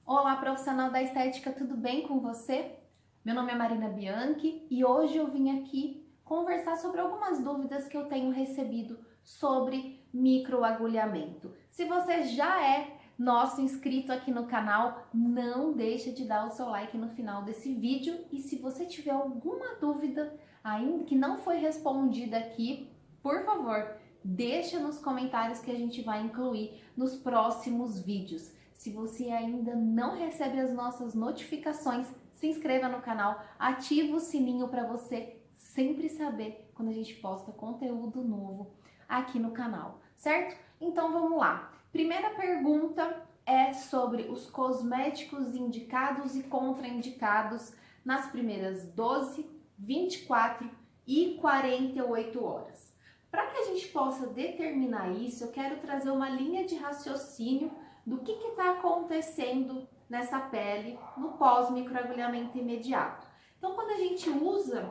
Olá, profissional da estética, tudo bem com você? Meu nome é Marina Bianchi e hoje eu vim aqui conversar sobre algumas dúvidas que eu tenho recebido sobre microagulhamento. Se você já é nosso inscrito aqui no canal, não deixe de dar o seu like no final desse vídeo e se você tiver alguma dúvida ainda que não foi respondida aqui, por favor, deixa nos comentários que a gente vai incluir nos próximos vídeos. Se você ainda não recebe as nossas notificações, se inscreva no canal, ative o sininho para você sempre saber quando a gente posta conteúdo novo aqui no canal, certo? Então vamos lá. Primeira pergunta é sobre os cosméticos indicados e contraindicados nas primeiras 12, 24 e 48 horas. Para que a gente possa determinar isso, eu quero trazer uma linha de raciocínio do que está acontecendo nessa pele no pós-microagulhamento imediato. Então, quando a gente usa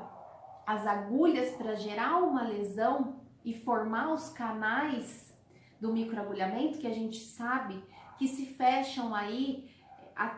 as agulhas para gerar uma lesão e formar os canais do microagulhamento, que a gente sabe que se fecham aí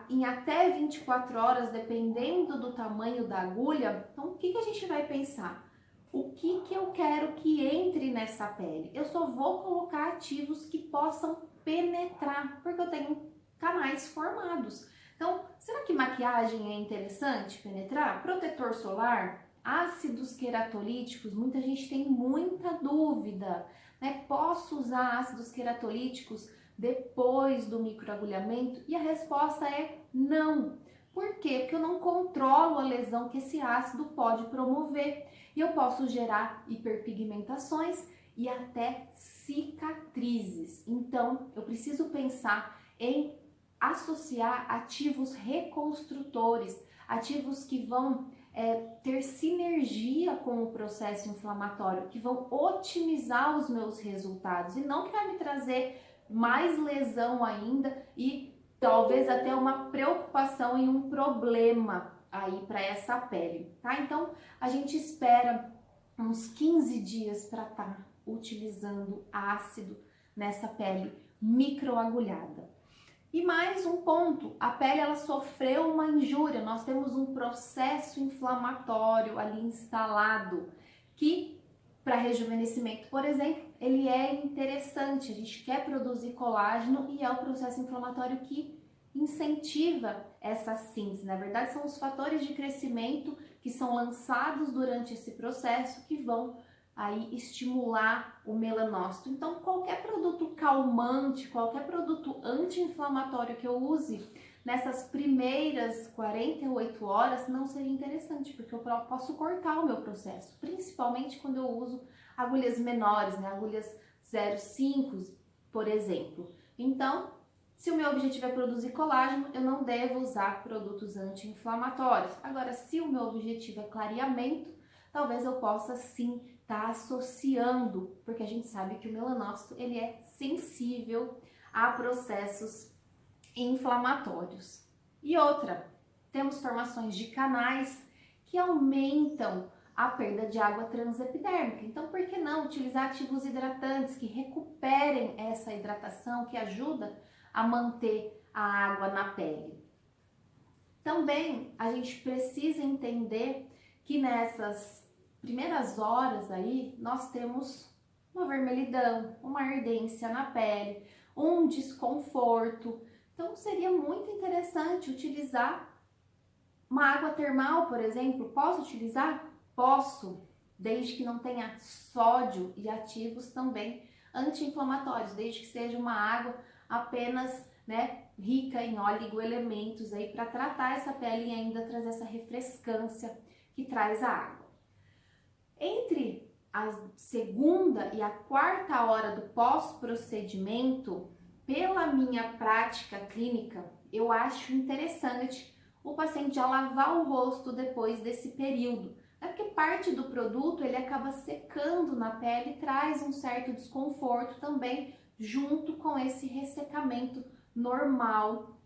em até 24 horas, dependendo do tamanho da agulha, então o que a gente vai pensar? O que eu quero que entre nessa pele? Eu só vou colocar ativos que possam penetrar, porque eu tenho canais formados. Então, será que maquiagem é interessante penetrar? Protetor solar? Ácidos queratolíticos? Muita gente tem muita dúvida, né? Posso usar ácidos queratolíticos depois do microagulhamento? E a resposta é não. Por quê? Porque eu não controlo a lesão que esse ácido pode promover e eu posso gerar hiperpigmentações e até cicatrizes. Então, eu preciso pensar em associar ativos reconstrutores, ativos que vão ter sinergia com o processo inflamatório, que vão otimizar os meus resultados e não que vai me trazer mais lesão ainda e talvez até uma preocupação e um problema aí para essa pele, tá? Então, a gente espera uns 15 dias para estar utilizando ácido nessa pele microagulhada. E mais um ponto, a pele ela sofreu uma injúria, nós temos um processo inflamatório ali instalado que para rejuvenescimento, por exemplo, ele é interessante, a gente quer produzir colágeno e é o processo inflamatório que incentiva essa síntese. Na verdade, são os fatores de crescimento que são lançados durante esse processo que vão aí estimular o melanócito. Então, qualquer produto calmante, qualquer produto anti-inflamatório que eu use nessas primeiras 48 horas não seria interessante, porque eu posso cortar o meu processo, principalmente quando eu uso agulhas menores, né? Agulhas 0,5, por exemplo. Então, se o meu objetivo é produzir colágeno, eu não devo usar produtos anti-inflamatórios. Agora, se o meu objetivo é clareamento, talvez eu possa sim estar associando, porque a gente sabe que o melanócito ele é sensível a processos inflamatórios. E outra, temos formações de canais que aumentam a perda de água transepidérmica. Então, por que não utilizar ativos hidratantes que recuperem essa hidratação, que ajuda a manter a água na pele? Também a gente precisa entender que nessas primeiras horas aí nós temos uma vermelhidão, uma ardência na pele, um desconforto. Então seria muito interessante utilizar uma água termal, por exemplo. Posso utilizar? Posso, desde que não tenha sódio e ativos também anti-inflamatórios, desde que seja uma água apenas, né, rica em oligoelementos aí para tratar essa pele e ainda trazer essa refrescância que traz a água. Entre a segunda e a quarta hora do pós-procedimento, pela minha prática clínica, eu acho interessante o paciente já lavar o rosto depois desse período. É porque parte do produto ele acaba secando na pele e traz um certo desconforto também junto com esse ressecamento normal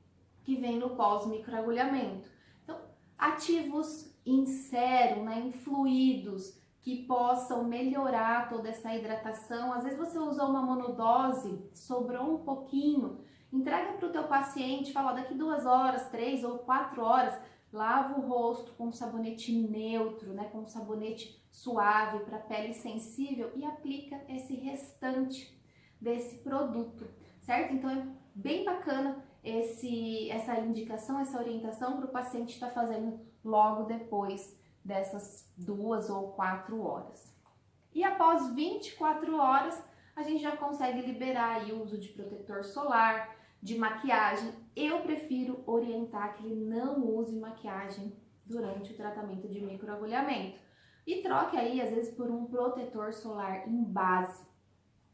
que vem no pós-microagulhamento. Então, ativos em sérum, né, em fluidos, que possam melhorar toda essa hidratação. Às vezes você usou uma monodose, sobrou um pouquinho, entrega para o teu paciente, fala, ó, daqui 2 horas, 3 ou 4 horas, lava o rosto com um sabonete neutro, né, com um sabonete suave para pele sensível e aplica esse restante desse produto, certo? Então é bem bacana essa indicação, essa orientação para o paciente estar fazendo logo depois dessas 2 ou 4 horas. E após 24 horas, a gente já consegue liberar aí o uso de protetor solar, de maquiagem. Eu prefiro orientar que ele não use maquiagem durante o tratamento de microagulhamento. E troque aí, às vezes, por um protetor solar em base.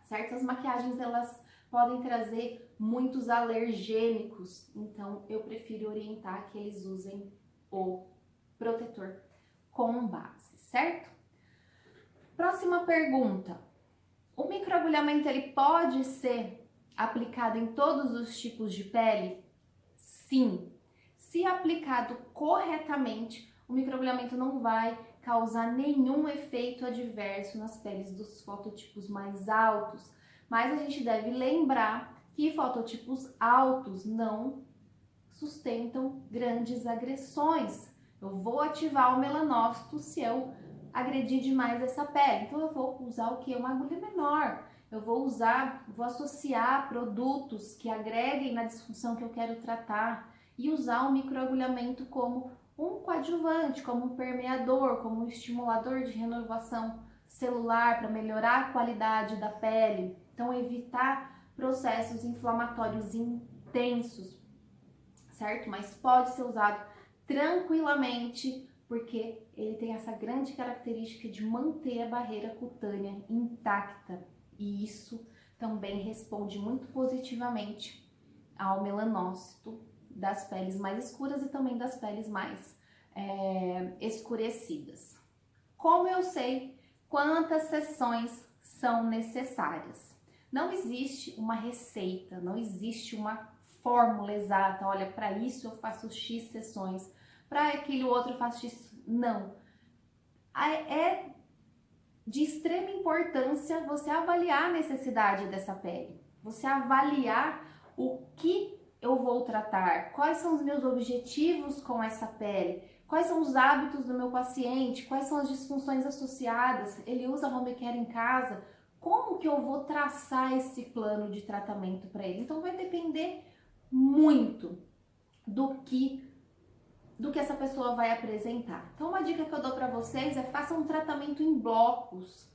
Certas maquiagens, elas podem trazer muitos alergênicos, então eu prefiro orientar que eles usem o protetor com base, certo? Próxima pergunta. O microagulhamento, ele pode ser aplicado em todos os tipos de pele? Sim. Se aplicado corretamente, o microagulhamento não vai causar nenhum efeito adverso nas peles dos fototipos mais altos, mas a gente deve lembrar que fototipos altos não sustentam grandes agressões. Eu vou ativar o melanócito se eu agredir demais essa pele, então eu vou usar o que? Uma agulha menor. Eu vou associar produtos que agreguem na disfunção que eu quero tratar e usar o microagulhamento como um coadjuvante, como um permeador, como um estimulador de renovação celular para melhorar a qualidade da pele. Então, evitar processos inflamatórios intensos, certo? Mas pode ser usado tranquilamente, porque ele tem essa grande característica de manter a barreira cutânea intacta. E isso também responde muito positivamente ao melanócito das peles mais escuras e também das peles mais escurecidas. Como eu sei quantas sessões são necessárias? Não existe uma receita, não existe uma fórmula exata. Olha, para isso eu faço X sessões, para aquele outro eu faço X. Não. É de extrema importância você avaliar a necessidade dessa pele, você avaliar o que eu vou tratar, quais são os meus objetivos com essa pele, quais são os hábitos do meu paciente, quais são as disfunções associadas, ele usa home care em casa, como que eu vou traçar esse plano de tratamento para ele? Então vai depender muito do que essa pessoa vai apresentar. Então uma dica que eu dou para vocês é faça um tratamento em blocos.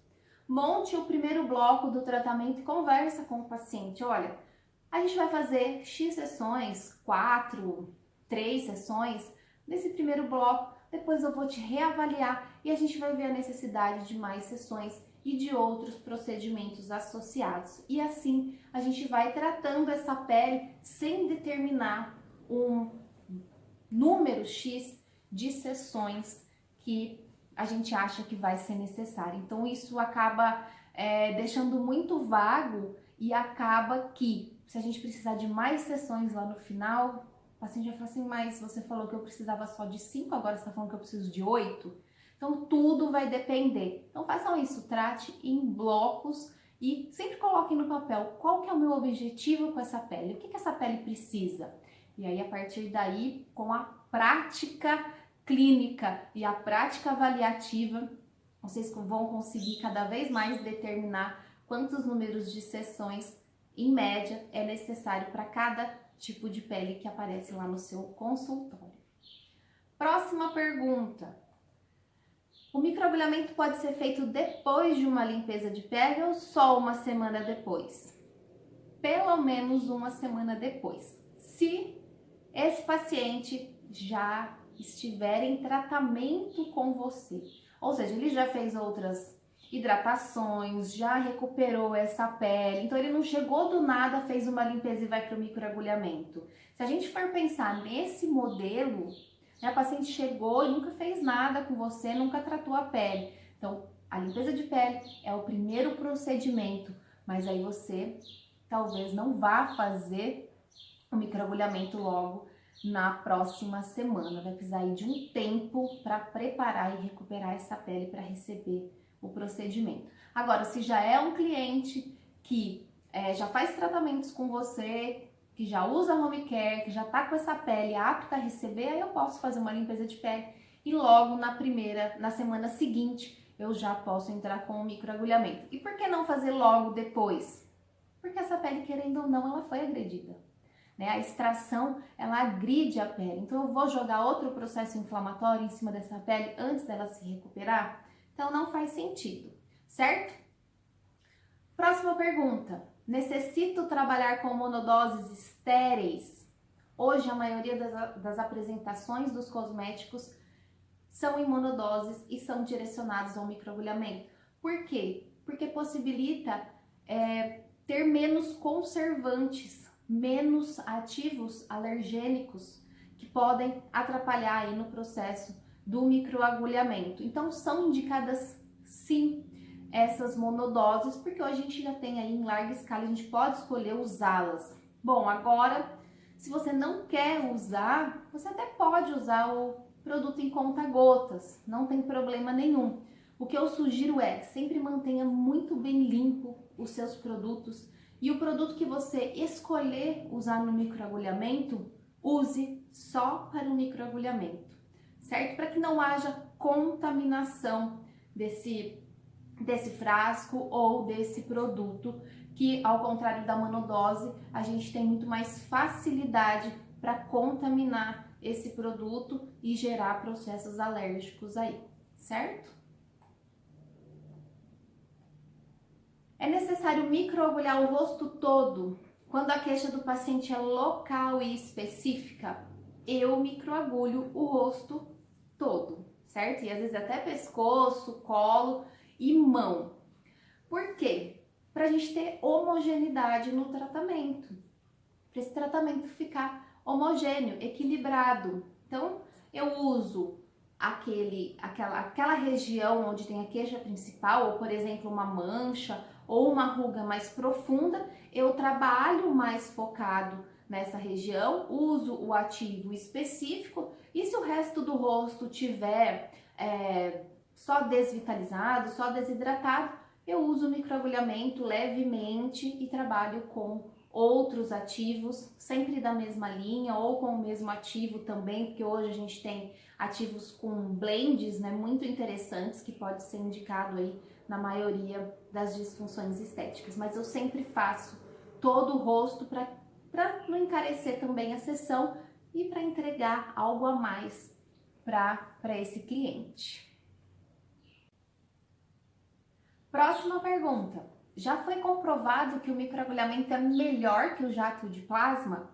Monte o primeiro bloco do tratamento e conversa com o paciente. Olha, a gente vai fazer X sessões, 4, 3 sessões nesse primeiro bloco, depois eu vou te reavaliar e a gente vai ver a necessidade de mais sessões e de outros procedimentos associados. E assim a gente vai tratando essa pele sem determinar um número X de sessões que a gente acha que vai ser necessário. Então isso acaba deixando muito vago e acaba que, se a gente precisar de mais sessões lá no final, o paciente vai falar assim, mas você falou que eu precisava só de 5, agora você está falando que eu preciso de 8? Então tudo vai depender. Então façam isso, trate em blocos e sempre coloquem no papel qual que é o meu objetivo com essa pele, o que essa pele precisa. E aí, a partir daí, com a prática clínica e a prática avaliativa, vocês vão conseguir cada vez mais determinar quantos números de sessões, em média, é necessário para cada tipo de pele que aparece lá no seu consultório. Próxima pergunta. O microagulhamento pode ser feito depois de uma limpeza de pele ou só uma semana depois? Pelo menos uma semana depois. Se esse paciente já estiver em tratamento com você, ou seja, ele já fez outras hidratações, já recuperou essa pele, então ele não chegou do nada, fez uma limpeza e vai para o microagulhamento. Se a gente for pensar nesse modelo, né, a paciente chegou e nunca fez nada com você, nunca tratou a pele. Então, a limpeza de pele é o primeiro procedimento, mas aí você talvez não vá fazer o microagulhamento logo na próxima semana. Vai precisar aí de um tempo para preparar e recuperar essa pele para receber o procedimento. Agora, se já é um cliente que já faz tratamentos com você, que já usa home care, que já tá com essa pele apta a receber, aí eu posso fazer uma limpeza de pele e logo na semana seguinte, eu já posso entrar com o microagulhamento. E por que não fazer logo depois? Porque essa pele, querendo ou não, ela foi agredida. Né? A extração, ela agride a pele. Então, eu vou jogar outro processo inflamatório em cima dessa pele antes dela se recuperar? Então, não faz sentido, certo? Próxima pergunta. Necessito trabalhar com monodoses estéreis? Hoje, a maioria das apresentações dos cosméticos são em monodoses e são direcionados ao microagulhamento. Por quê? Porque possibilita ter menos conservantes, menos ativos alergênicos que podem atrapalhar aí no processo do microagulhamento. Então, são indicadas sim essas monodoses, porque hoje a gente já tem aí em larga escala, a gente pode escolher usá-las. Bom, agora, se você não quer usar, você até pode usar o produto em conta-gotas, não tem problema nenhum. O que eu sugiro sempre mantenha muito bem limpo os seus produtos e o produto que você escolher usar no microagulhamento, use só para o microagulhamento, certo? Para que não haja contaminação desse frasco ou desse produto, que ao contrário da monodose, a gente tem muito mais facilidade para contaminar esse produto e gerar processos alérgicos aí, certo? É necessário microagulhar o rosto todo? Quando a queixa do paciente é local e específica, eu microagulho o rosto todo, certo? E às vezes até pescoço, colo e mão. Por quê? Para a gente ter homogeneidade no tratamento, para esse tratamento ficar homogêneo, equilibrado. Então, eu uso aquela região onde tem a queixa principal, ou por exemplo, uma mancha ou uma ruga mais profunda, eu trabalho mais focado nessa região, uso o ativo específico, e se o resto do rosto tiver só desvitalizado, só desidratado, eu uso o microagulhamento levemente e trabalho com outros ativos, sempre da mesma linha ou com o mesmo ativo também, porque hoje a gente tem ativos com blends, né, muito interessantes, que pode ser indicado aí na maioria das disfunções estéticas. Mas eu sempre faço todo o rosto para não encarecer também a sessão e para entregar algo a mais para esse cliente. Próxima pergunta. Já foi comprovado que o microagulhamento é melhor que o jato de plasma?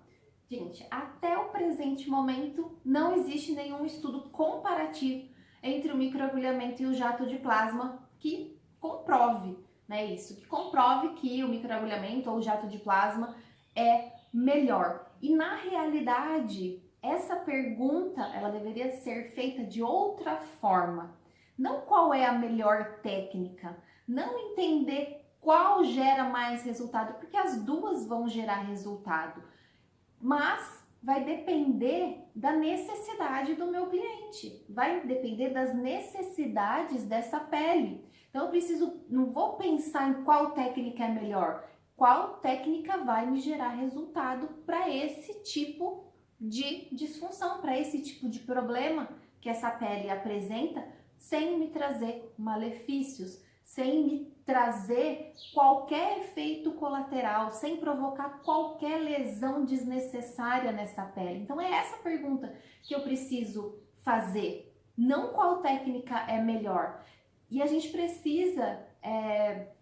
Gente, até o presente momento não existe nenhum estudo comparativo entre o microagulhamento e o jato de plasma que comprove, né, isso, que comprove que o microagulhamento ou o jato de plasma é melhor. E na realidade, essa pergunta ela deveria ser feita de outra forma. Não qual é a melhor técnica, não entender qual gera mais resultado, porque as duas vão gerar resultado, mas vai depender da necessidade do meu cliente, vai depender das necessidades dessa pele. Então eu não vou pensar em qual técnica é melhor, qual técnica vai me gerar resultado para esse tipo de disfunção, para esse tipo de problema que essa pele apresenta, sem me trazer malefícios, sem me trazer qualquer efeito colateral, sem provocar qualquer lesão desnecessária nessa pele. Então é essa pergunta que eu preciso fazer, não qual técnica é melhor. E a gente precisa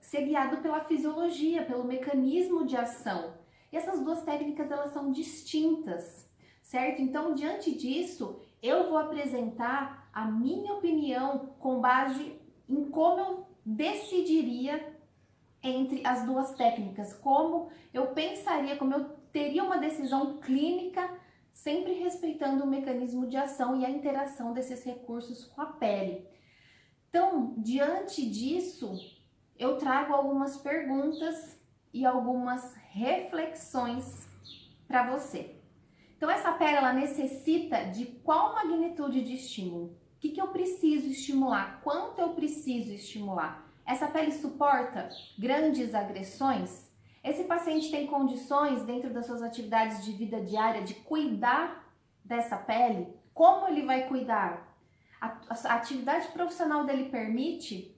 ser guiado pela fisiologia, pelo mecanismo de ação. E essas duas técnicas, elas são distintas, certo? Então, diante disso, eu vou apresentar a minha opinião com base em como eu decidiria entre as duas técnicas, como eu pensaria, como eu teria uma decisão clínica, sempre respeitando o mecanismo de ação e a interação desses recursos com a pele. Então, diante disso, eu trago algumas perguntas e algumas reflexões para você. Então, essa pele, ela necessita de qual magnitude de estímulo? O que eu preciso estimular? Quanto eu preciso estimular? Essa pele suporta grandes agressões? Esse paciente tem condições, dentro das suas atividades de vida diária, de cuidar dessa pele? Como ele vai cuidar? A atividade profissional dele permite?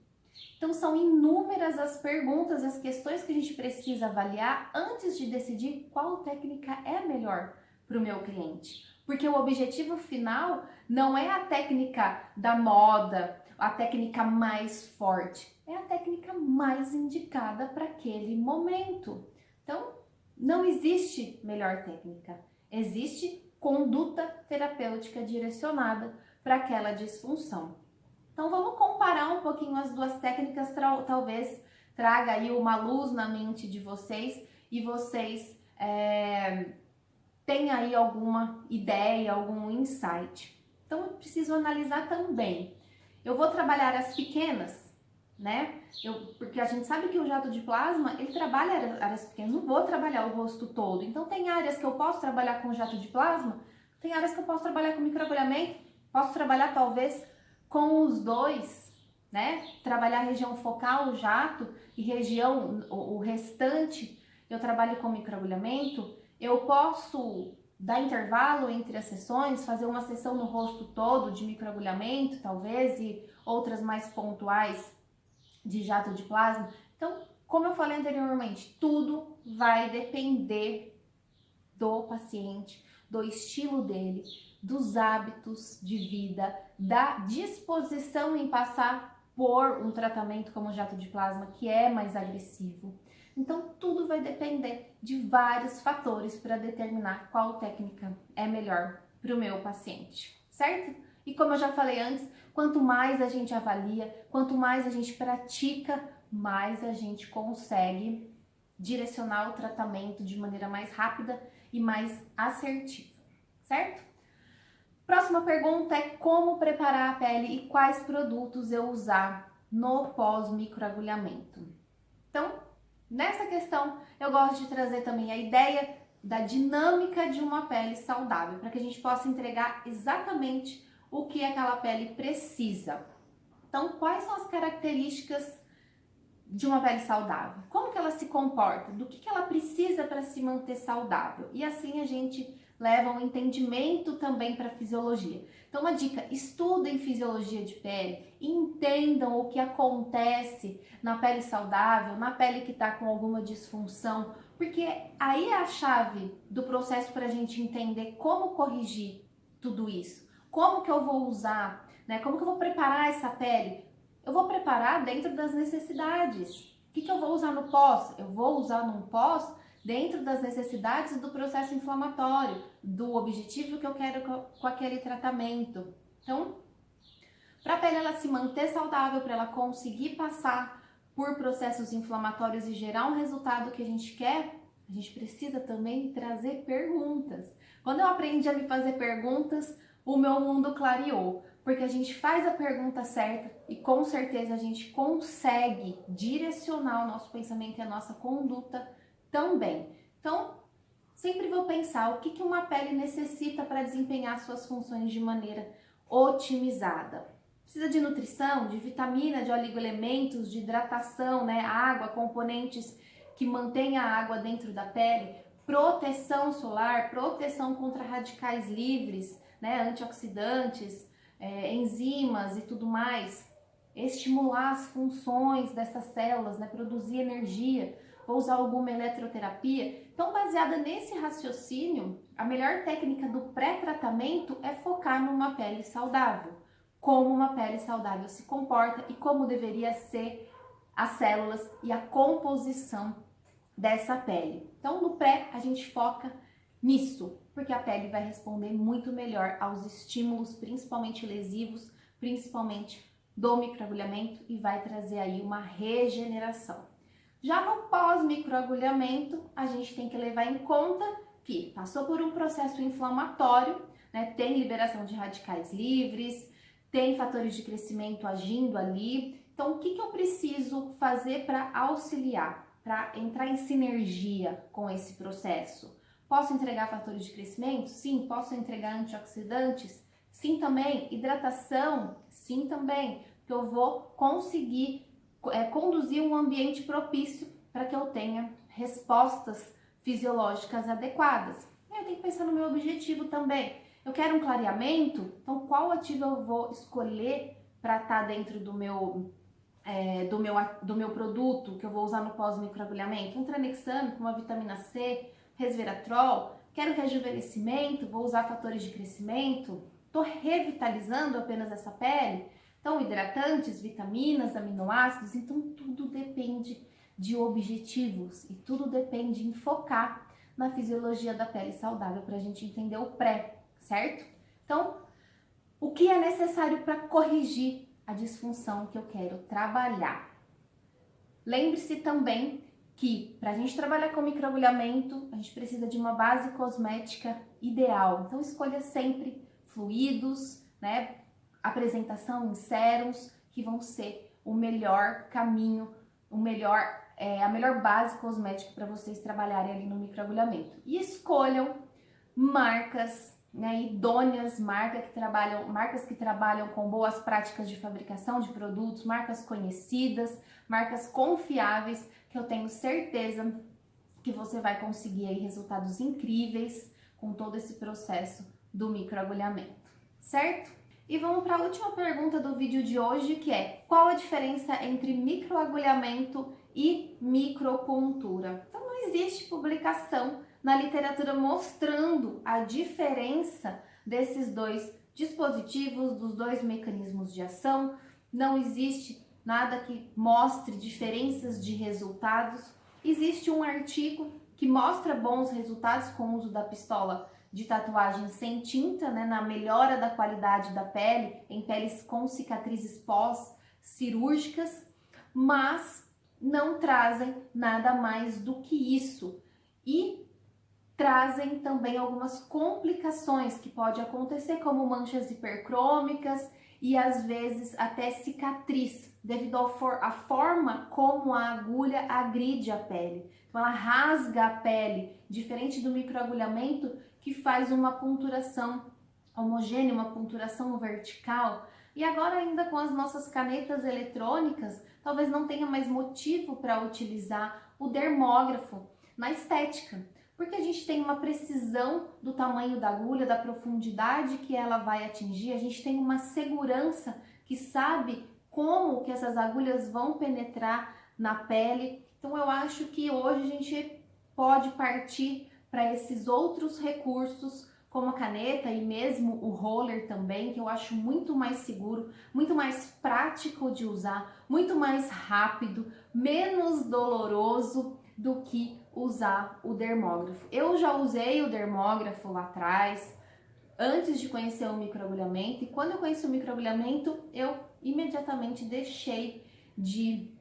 Então são inúmeras as perguntas, as questões que a gente precisa avaliar antes de decidir qual técnica é a melhor para o meu cliente. Porque o objetivo final não é a técnica da moda, a técnica mais forte, é a técnica mais indicada para aquele momento. Então, não existe melhor técnica, existe conduta terapêutica direcionada para aquela disfunção. Então vamos comparar um pouquinho as duas técnicas, talvez traga aí uma luz na mente de vocês e vocês tenham aí alguma ideia, algum insight. Então eu preciso analisar também. Eu vou trabalhar as pequenas, né? Porque a gente sabe que o jato de plasma, ele trabalha áreas pequenas, não vou trabalhar o rosto todo. Então tem áreas que eu posso trabalhar com jato de plasma, tem áreas que eu posso trabalhar com microagulhamento, posso trabalhar talvez com os dois, né? Trabalhar a região focal, o jato, e região, o restante, eu trabalho com microagulhamento. Eu posso dar intervalo entre as sessões, fazer uma sessão no rosto todo de microagulhamento, talvez, e outras mais pontuais de jato de plasma. Então, como eu falei anteriormente, tudo vai depender do paciente, do estilo dele, dos hábitos de vida, da disposição em passar por um tratamento como o jato de plasma, que é mais agressivo. Então, tudo vai depender de vários fatores para determinar qual técnica é melhor para o meu paciente, certo? E como eu já falei antes, quanto mais a gente avalia, quanto mais a gente pratica, mais a gente consegue direcionar o tratamento de maneira mais rápida e mais assertiva, certo? Próxima pergunta é como preparar a pele e quais produtos eu usar no pós-microagulhamento. Então, nessa questão, eu gosto de trazer também a ideia da dinâmica de uma pele saudável, para que a gente possa entregar exatamente o que aquela pele precisa. Então, quais são as características de uma pele saudável? Como que ela se comporta? Do que ela precisa para se manter saudável? E assim a gente leva um entendimento também para a fisiologia. Então, uma dica: estudem fisiologia de pele, entendam o que acontece na pele saudável, na pele que está com alguma disfunção, porque aí é a chave do processo para a gente entender como corrigir tudo isso. Como que eu vou usar, né? Como que eu vou preparar essa pele? Eu vou preparar dentro das necessidades. O que eu vou usar no pós? Eu vou usar num pós dentro das necessidades do processo inflamatório, do objetivo que eu quero com aquele tratamento. Então, para a pele ela se manter saudável, para ela conseguir passar por processos inflamatórios e gerar um resultado que a gente quer, a gente precisa também trazer perguntas. Quando eu aprendi a me fazer perguntas, o meu mundo clareou, porque a gente faz a pergunta certa e com certeza a gente consegue direcionar o nosso pensamento e a nossa conduta também. Então, sempre vou pensar o que uma pele necessita para desempenhar suas funções de maneira otimizada. Precisa de nutrição, de vitamina, de oligoelementos, de hidratação, né? Água, componentes que mantêm a água dentro da pele, proteção solar, proteção contra radicais livres, né? Antioxidantes, enzimas e tudo mais. Estimular as funções dessas células, né? Produzir energia. Vou usar alguma eletroterapia. Então, baseada nesse raciocínio, a melhor técnica do pré-tratamento é focar numa pele saudável. Como uma pele saudável se comporta e como deveria ser as células e a composição dessa pele. Então, no pré, a gente foca nisso, porque a pele vai responder muito melhor aos estímulos, principalmente lesivos, principalmente do microagulhamento, e vai trazer aí uma regeneração. Já no pós-microagulhamento, a gente tem que levar em conta que passou por um processo inflamatório, né? Tem liberação de radicais livres, tem fatores de crescimento agindo ali. Então, o que eu preciso fazer para auxiliar, para entrar em sinergia com esse processo? Posso entregar fatores de crescimento? Sim. Posso entregar antioxidantes? Sim também. Hidratação? Sim também. Que eu vou conseguir conduzir um ambiente propício para que eu tenha respostas fisiológicas adequadas. Eu tenho que pensar no meu objetivo também. Eu quero um clareamento, então qual ativo eu vou escolher para estar dentro do meu produto que eu vou usar no pós-microagulhamento? Um tranexame com uma vitamina C, resveratrol. Quero rejuvenescimento, vou usar fatores de crescimento. Estou revitalizando apenas essa pele. Então, hidratantes, vitaminas, aminoácidos, então tudo depende de objetivos e tudo depende em focar na fisiologia da pele saudável para a gente entender o pré, certo? Então, o que é necessário para corrigir a disfunção que eu quero trabalhar? Lembre-se também que para a gente trabalhar com microagulhamento, a gente precisa de uma base cosmética ideal. Então, escolha sempre fluidos, né? Apresentação em sérums, que vão ser o melhor caminho, a melhor base cosmética para vocês trabalharem ali no microagulhamento. E escolham marcas, né, idôneas, marcas que trabalham com boas práticas de fabricação de produtos, marcas conhecidas, marcas confiáveis, que eu tenho certeza que você vai conseguir aí resultados incríveis com todo esse processo do microagulhamento, certo? E vamos para a última pergunta do vídeo de hoje, que é: qual a diferença entre microagulhamento e micropuntura? Então, não existe publicação na literatura mostrando a diferença desses dois dispositivos, dos dois mecanismos de ação. Não existe nada que mostre diferenças de resultados. Existe um artigo que mostra bons resultados com o uso da pistola de tatuagem sem tinta, né, na melhora da qualidade da pele, em peles com cicatrizes pós-cirúrgicas, mas não trazem nada mais do que isso. E trazem também algumas complicações que pode acontecer, como manchas hipercrômicas e às vezes até cicatriz, devido à forma como a agulha agride a pele. Então ela rasga a pele, diferente do microagulhamento, que faz uma punturação homogênea, uma punturação vertical. E agora ainda com as nossas canetas eletrônicas, talvez não tenha mais motivo para utilizar o dermógrafo na estética, porque a gente tem uma precisão do tamanho da agulha, da profundidade que ela vai atingir, a gente tem uma segurança que sabe como que essas agulhas vão penetrar na pele. Então eu acho que hoje a gente pode partir para esses outros recursos, como a caneta e mesmo o roller também, que eu acho muito mais seguro, muito mais prático de usar, muito mais rápido, menos doloroso do que usar o dermógrafo. Eu já usei o dermógrafo lá atrás, antes de conhecer o microagulhamento, e quando eu conheci o microagulhamento, eu imediatamente deixei de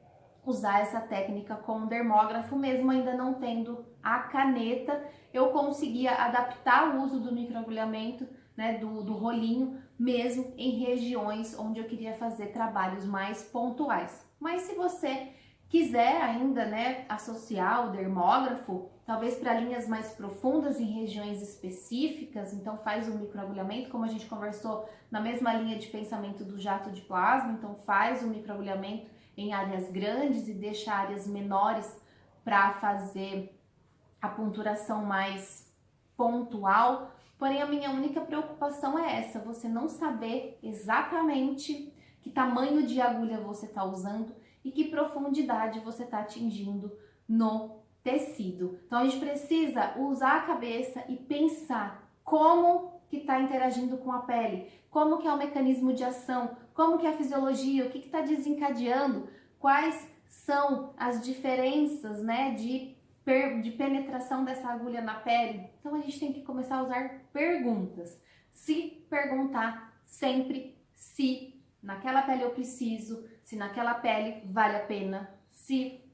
usar essa técnica com o dermógrafo, mesmo ainda não tendo a caneta. Eu conseguia adaptar o uso do microagulhamento, né, do rolinho, mesmo em regiões onde eu queria fazer trabalhos mais pontuais. Mas se você quiser ainda, né, associar o dermógrafo, talvez para linhas mais profundas em regiões específicas, então faz o microagulhamento, como a gente conversou na mesma linha de pensamento do jato de plasma, então faz o microagulhamento em áreas grandes e deixa áreas menores para fazer a punturação mais pontual. Porém, a minha única preocupação é essa: você não saber exatamente que tamanho de agulha você está usando e que profundidade você está atingindo no tecido. Então a gente precisa usar a cabeça e pensar como que está interagindo com a pele, como que é o mecanismo de ação, como que é a fisiologia, o que está desencadeando, quais são as diferenças, né, de penetração dessa agulha na pele. Então a gente tem que começar a usar perguntas. Se perguntar sempre se naquela pele eu preciso, se naquela pele vale a pena, se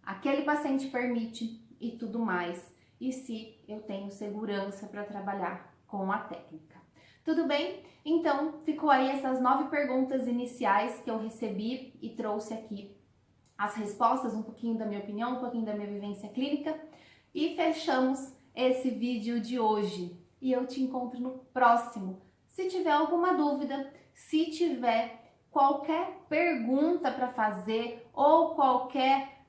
aquele paciente permite e tudo mais, e se eu tenho segurança para trabalhar com a técnica. Tudo bem? Então, ficou aí essas 9 perguntas iniciais que eu recebi e trouxe aqui as respostas, um pouquinho da minha opinião, um pouquinho da minha vivência clínica, e fechamos esse vídeo de hoje. E eu te encontro no próximo. Se tiver alguma dúvida, se tiver qualquer pergunta para fazer ou qualquer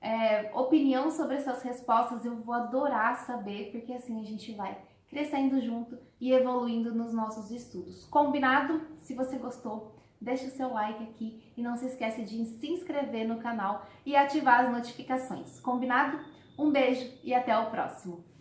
opinião sobre essas respostas, eu vou adorar saber, porque assim a gente vai crescendo junto e evoluindo nos nossos estudos. Combinado? Se você gostou, deixa o seu like aqui e não se esquece de se inscrever no canal e ativar as notificações. Combinado? Um beijo e até o próximo!